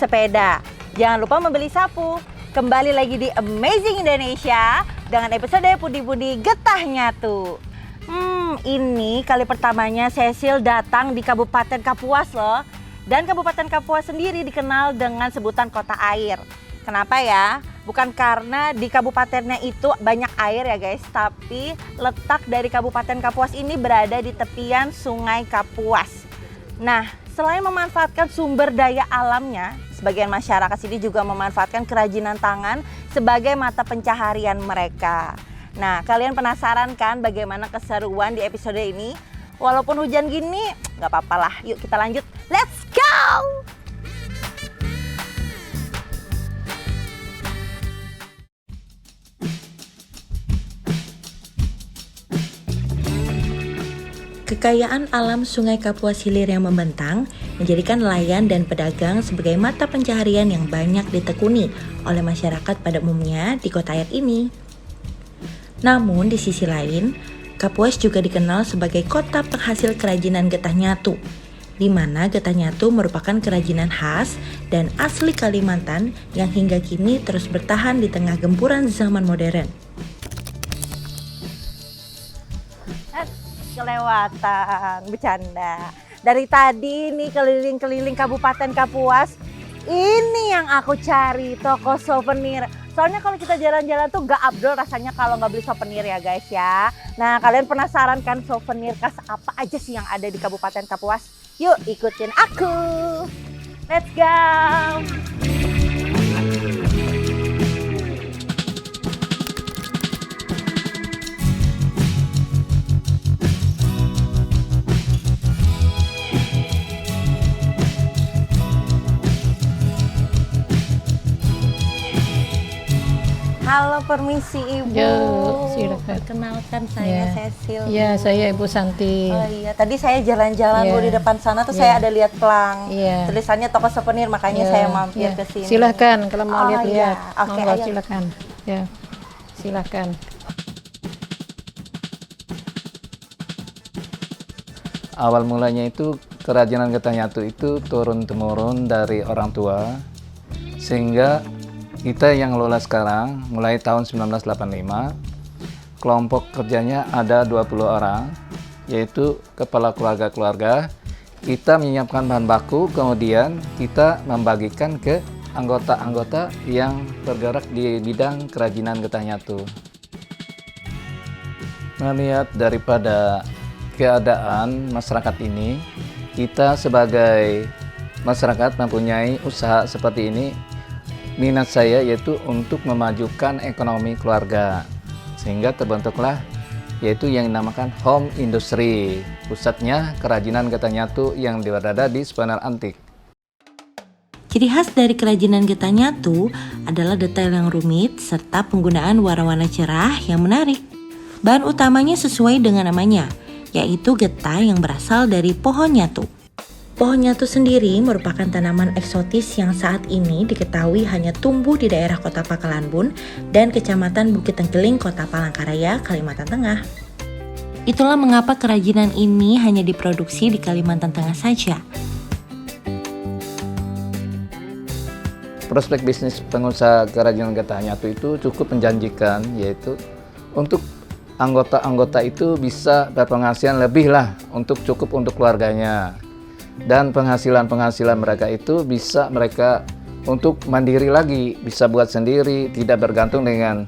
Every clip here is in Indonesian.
sepeda. Jangan lupa membeli sapu. Kembali lagi di Amazing Indonesia dengan episode Pudi-Pudi Getah Nyatu. Ini kali pertamanya Cecil datang di Kabupaten Kapuas loh. Dan Kabupaten Kapuas sendiri dikenal dengan sebutan kota air. Kenapa ya? Bukan karena di kabupatennya itu banyak air ya guys, tapi letak dari Kabupaten Kapuas ini berada di tepian Sungai Kapuas. Nah, selain memanfaatkan sumber daya alamnya, sebagian masyarakat sini juga memanfaatkan kerajinan tangan sebagai mata pencaharian mereka. Nah, kalian penasaran kan bagaimana keseruan di episode ini? Walaupun hujan gini, nggak apa-apa lah. Yuk kita lanjut. Let's go! Kekayaan alam Sungai Kapuas Hilir yang membentang menjadikan nelayan dan pedagang sebagai mata pencaharian yang banyak ditekuni oleh masyarakat pada umumnya di kota air ini. Namun di sisi lain, Kapuas juga dikenal sebagai kota penghasil kerajinan getah nyatu, di mana getah nyatu merupakan kerajinan khas dan asli Kalimantan yang hingga kini terus bertahan di tengah gempuran zaman modern. Kelewatan, bercanda. Dari tadi nih keliling-keliling Kabupaten Kapuas, ini yang aku cari, toko souvenir. Soalnya kalau kita jalan-jalan tuh gak abdol rasanya kalau nggak beli souvenir ya guys ya. Nah, kalian penasaran kan souvenir khas apa aja sih yang ada di Kabupaten Kapuas? Yuk ikutin aku. Let's go. Halo, permisi Ibu. Ya, silakan. Perkenalkan saya Cecil. Iya, saya Ibu Santi. Oh iya, tadi saya jalan-jalan Bu di depan sana tuh saya ada lihat plang. Tulisannya toko souvenir, makanya saya mampir ke sini. Silahkan kalau mau lihat-lihat. Oke, silakan. Ya, silakan. Awal mulanya itu kerajinan getah nyatu itu turun-temurun dari orang tua, sehingga kita yang lola sekarang mulai tahun 1985, kelompok kerjanya ada 20 orang, yaitu kepala keluarga-keluarga. Kita menyiapkan bahan baku, kemudian kita membagikan ke anggota-anggota yang bergerak di bidang kerajinan getah nyatu. Melihat daripada keadaan masyarakat ini, kita sebagai masyarakat mempunyai usaha seperti ini. Minat saya yaitu untuk memajukan ekonomi keluarga, sehingga terbentuklah yaitu yang dinamakan home industry, pusatnya kerajinan getah nyatu yang berada di Spandau Antik. Ciri khas dari kerajinan getah nyatu adalah detail yang rumit serta penggunaan warna-warna cerah yang menarik. Bahan utamanya sesuai dengan namanya, yaitu getah yang berasal dari pohon nyatu. Pohon nyatu sendiri merupakan tanaman eksotis yang saat ini diketahui hanya tumbuh di daerah Kota Pakalanbun dan Kecamatan Bukit Tengkeling, Kota Palangkaraya, Kalimantan Tengah. Itulah mengapa kerajinan ini hanya diproduksi di Kalimantan Tengah saja. Prospek bisnis pengusaha kerajinan getah nyatu itu cukup menjanjikan, yaitu untuk anggota-anggota itu bisa berpenghasilan lebih lah cukup untuk keluarganya. Dan penghasilan mereka itu bisa mereka untuk mandiri lagi, bisa buat sendiri, tidak bergantung dengan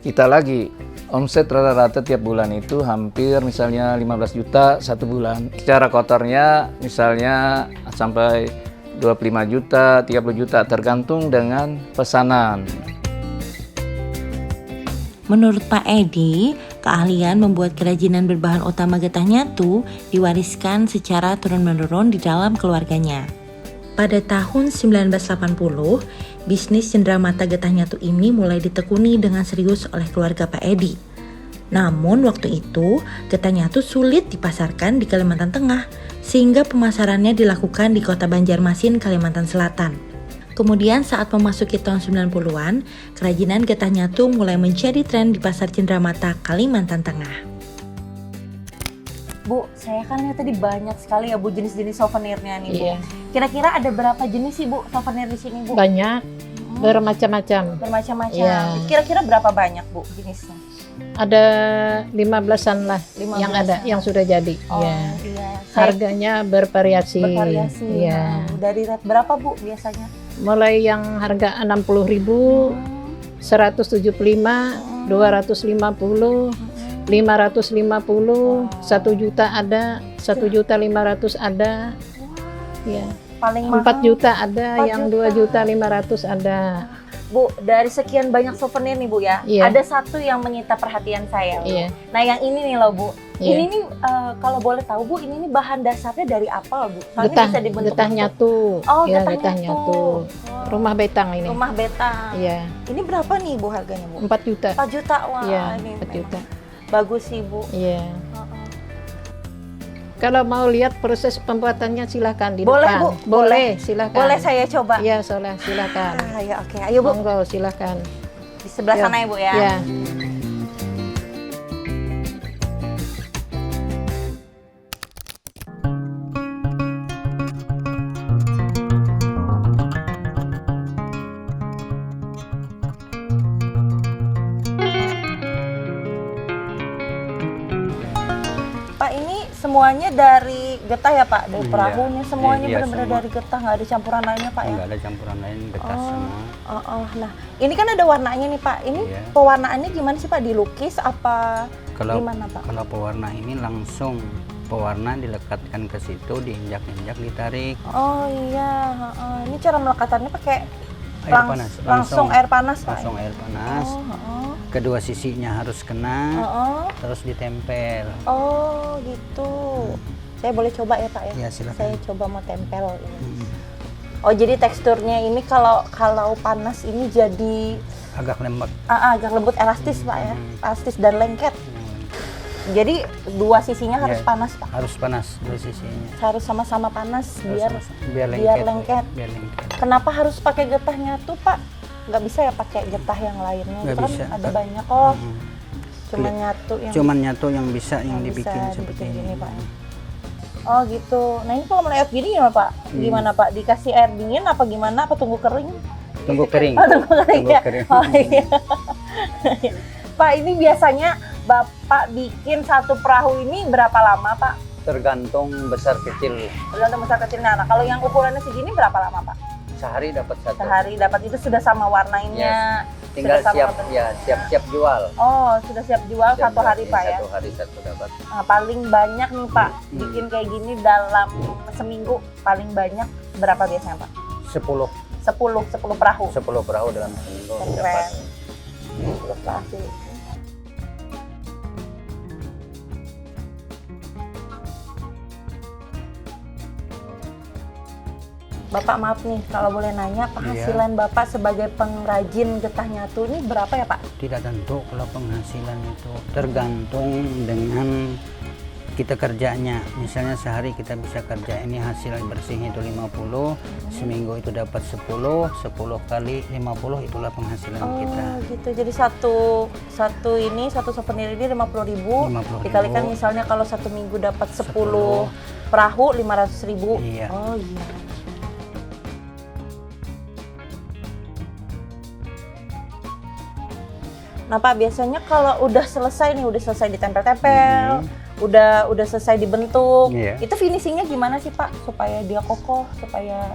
kita lagi. Omset rata-rata tiap bulan itu hampir misalnya 15 juta satu bulan. Secara kotornya misalnya sampai 25 juta, 30 juta tergantung dengan pesanan. Menurut Pak Edi, keahlian membuat kerajinan berbahan utama getah nyatu diwariskan secara turun-menurun di dalam keluarganya. Pada tahun 1980, bisnis cenderamata getah nyatu ini mulai ditekuni dengan serius oleh keluarga Pak Edi. Namun waktu itu, getah nyatu sulit dipasarkan di Kalimantan Tengah, sehingga pemasarannya dilakukan di kota Banjarmasin, Kalimantan Selatan. Kemudian saat memasuki tahun 90-an, kerajinan getah nyatu mulai menjadi tren di pasar cenderamata Kalimantan Tengah. Bu, saya kan lihat tadi banyak sekali ya Bu jenis-jenis souvenirnya nih Bu. Iya. Kira-kira ada berapa jenis sih Bu souvenir di sini Bu? Banyak, bermacam-macam. Bermacam-macam. Iya. Kira-kira berapa banyak Bu jenisnya? Ada 15-an lah 15-an. yang ada, yang sudah jadi. Oh Iya. iya. Saya Harganya bervariasi. bervariasi. Iya. Dari rate berapa Bu biasanya? Mulai yang harga 60.000, 175, 250, 550, 1 juta ada, 1.500.000 ada. Ya. Paling mahal 4 juta ada, 4 yang juta. 2.500.000 ada. Bu, dari sekian banyak souvenir nih Bu ya, Iya. ada satu yang menyita perhatian saya Bu. Iya. Nah yang ini nih loh Bu, Iya. ini nih kalau boleh tahu Bu, ini nih bahan dasarnya dari apa Bu? Soalnya Getah, bisa dibentuk. getah nyatu. Oh, Ya, getah nyatu. Oh. Rumah betang ini. Rumah betang. Iya, Ini berapa nih Bu harganya Bu? 4 juta. 4 juta, wah Iya, ini 4 juta. memang bagus sih Bu. Iya. Heeh. Kalau mau lihat proses pembuatannya silakan di Boleh, depan. Bu? Boleh, silakan. Boleh saya coba? Iya, silakan. Ya oke, ayo Bu. Monggo, silakan. Di sebelah Ya. sana ya Bu ya. Ya. Pak, ini semuanya dari getah ya Pak? Dari Iya. perahunya semuanya Iya, benar-benar semua. dari getah, nggak ada campuran lainnya Pak ya? Enggak ada campuran lain, getah Oh. semua. Nah, ini kan ada warnanya nih Pak. Ini Iya. pewarnaannya gimana sih Pak? Dilukis apa gimana Pak? Kalau pewarna ini langsung pewarna dilekatkan ke situ, diinjak-injak, ditarik. Oh iya, ini cara melekatannya pakai Air panas, langsung air panas Pak. langsung air panas. Oh, Kedua sisinya harus kena, terus ditempel. oh gitu. Saya boleh coba ya Pak ya? Ya, silakan. Saya coba mau tempel ini. Hmm, Oh jadi teksturnya ini kalau panas ini jadi agak lembek. agak lembut, elastis Pak ya, elastis dan lengket. Jadi dua sisinya harus Ya, panas Pak. Harus panas dua sisinya. Harus sama-sama panas biar biar biar lengket. lengket. Biar lengket. Kenapa harus pakai getah nyatu Pak? Nggak bisa ya pakai getah yang lainnya? Nggak Itu kan bisa. ada banyak kok. Hmm. Cuma nyatu yang Cuman nyatu yang bisa yang bisa dibikin seperti dibikin ini. gini, Pak. Oh gitu. Nah ini kalau meleot gini gimana Pak? Gimana Pak? Dikasih air dingin apa gimana? Apa tunggu kering? Tunggu kering. Oh, tunggu kering Tunggu ya? kering. Oh iya. Pak ini biasanya Bapak bikin satu perahu ini berapa lama Pak? Tergantung besar kecil. Tergantung besar kecilnya. Nah kalau yang ukurannya segini berapa lama Pak? Sehari dapat satu. Sehari dapat itu sudah sama warnanya. Tinggal sudah sama siap warnanya. ya, siap-siap jual. Oh sudah siap jual Siap satu jual. hari Pak ya? Satu hari satu dapat. Nah, paling banyak nih Pak bikin kayak gini dalam seminggu paling banyak berapa biasanya Pak? 10 10 perahu. 10 perahu dalam seminggu dapat. Keren. 10 perahu. Bapak maaf nih kalau boleh nanya penghasilan Bapak sebagai pengrajin getah nyatu ini berapa ya Pak? Tidak tentu kalau penghasilan itu tergantung dengan kita kerjanya. Misalnya sehari kita bisa kerja ini hasil bersihnya itu 50, seminggu itu dapat 10 kali 50 itulah penghasilan kita. Gitu. Jadi satu souvenir ini 50.000 dikalikan misalnya kalau satu minggu dapat 10 perahu 500.000. Iya. Oh iya. Nah Pak biasanya kalau udah selesai ditempel-tempel, udah selesai dibentuk, Iya. itu finishingnya gimana sih Pak supaya dia kokoh, supaya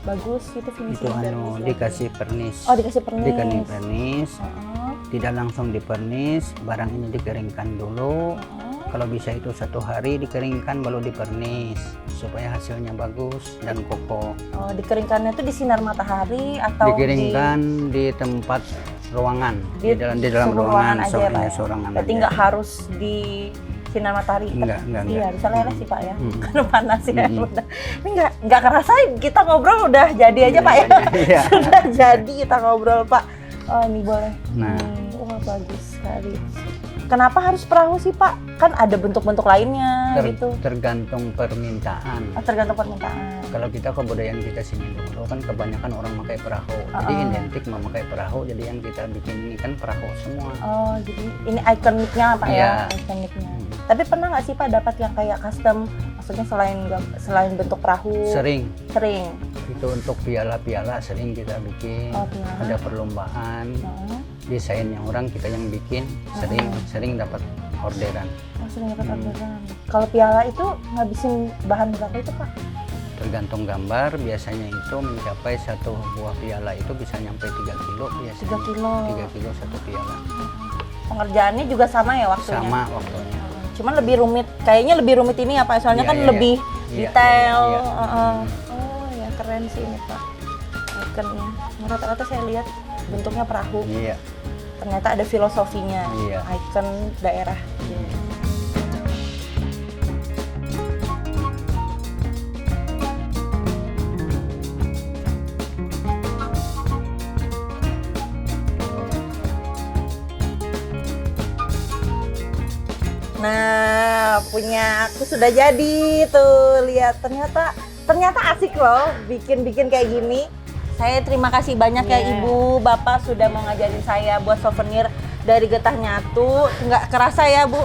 bagus gitu Itu finishingnya? dikasih pernis. Oh dikasih pernis. Dikasih pernis, Heeh, tidak langsung dipernis, barang ini dikeringkan dulu. heeh. Kalau bisa itu 1 hari dikeringkan baru dipernis supaya hasilnya bagus dan kokoh. Oh, dikeringkannya itu di sinar matahari atau Dikeringkan di tempat ruangan, di dalam suhu ruangan aja ya Pak ya? sorangan Berarti aja. nggak harus di sinar matahari. Enggak. Iya, bisa leles sih Pak ya. Mm. Karena panas ya. Udah. Ini nggak kerasa kita ngobrol udah jadi aja Pak ya. Iya. Sudah jadi kita ngobrol Pak. Oh, ini boleh. Nah. Wah, bagus sekali. Kenapa harus perahu sih, Pak? Kan ada bentuk-bentuk lainnya gitu. Tergantung permintaan. Oh, tergantung permintaan. Kalau kita kebudayaan kita sini dulu kan kebanyakan orang pakai perahu. Jadi identik memakai perahu. Jadi yang kita bikin ini kan perahu semua. Oh, jadi ini ikoniknya Pak ya? Iya. Ikoniknya. Tapi pernah nggak sih Pak dapat yang kayak custom? Maksudnya selain bentuk perahu? Sering. Sering. Itu untuk piala-piala sering kita bikin. Oh, piala. Ada perlombaan. Desain yang orang kita yang bikin. Sering dapat orderan. Oh, sering dapat orderan. Kalau piala itu ngabisin bahan berapa itu Pak? Tergantung gambar, biasanya itu mencapai satu buah piala itu bisa nyampe 3 kilo biasanya. 3 kilo. 3 kilo satu piala. Pengerjaannya juga sama ya waktunya? Sama waktunya. Cuman lebih rumit, kayaknya lebih rumit ini ya Pak, soalnya Iya, kan iya, lebih iya. detail. Iya, iya. Oh ya, keren sih ini Pak. Ikonnya. Rata-rata saya lihat bentuknya perahu. Iya. Ternyata ada filosofinya. Iya. Ikon daerah. Nah, punya aku sudah jadi tuh. Lihat, ternyata asik loh bikin kayak gini. Saya terima kasih banyak ya Ibu, Bapak sudah mau ngajarin saya buat souvenir dari Getah Nyatu. Nggak kerasa ya Bu,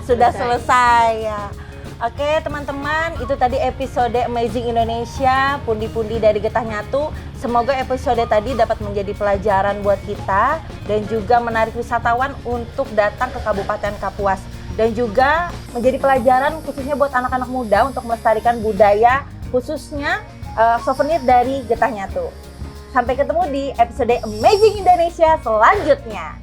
sudah selesai ya. Oke teman-teman, itu tadi episode Amazing Indonesia, pundi-pundi dari Getah Nyatu. Semoga episode tadi dapat menjadi pelajaran buat kita dan juga menarik wisatawan untuk datang ke Kabupaten Kapuas. Dan juga menjadi pelajaran khususnya buat anak-anak muda untuk melestarikan budaya khususnya souvenir dari Getah Nyatu. Sampai ketemu di episode Amazing Indonesia selanjutnya.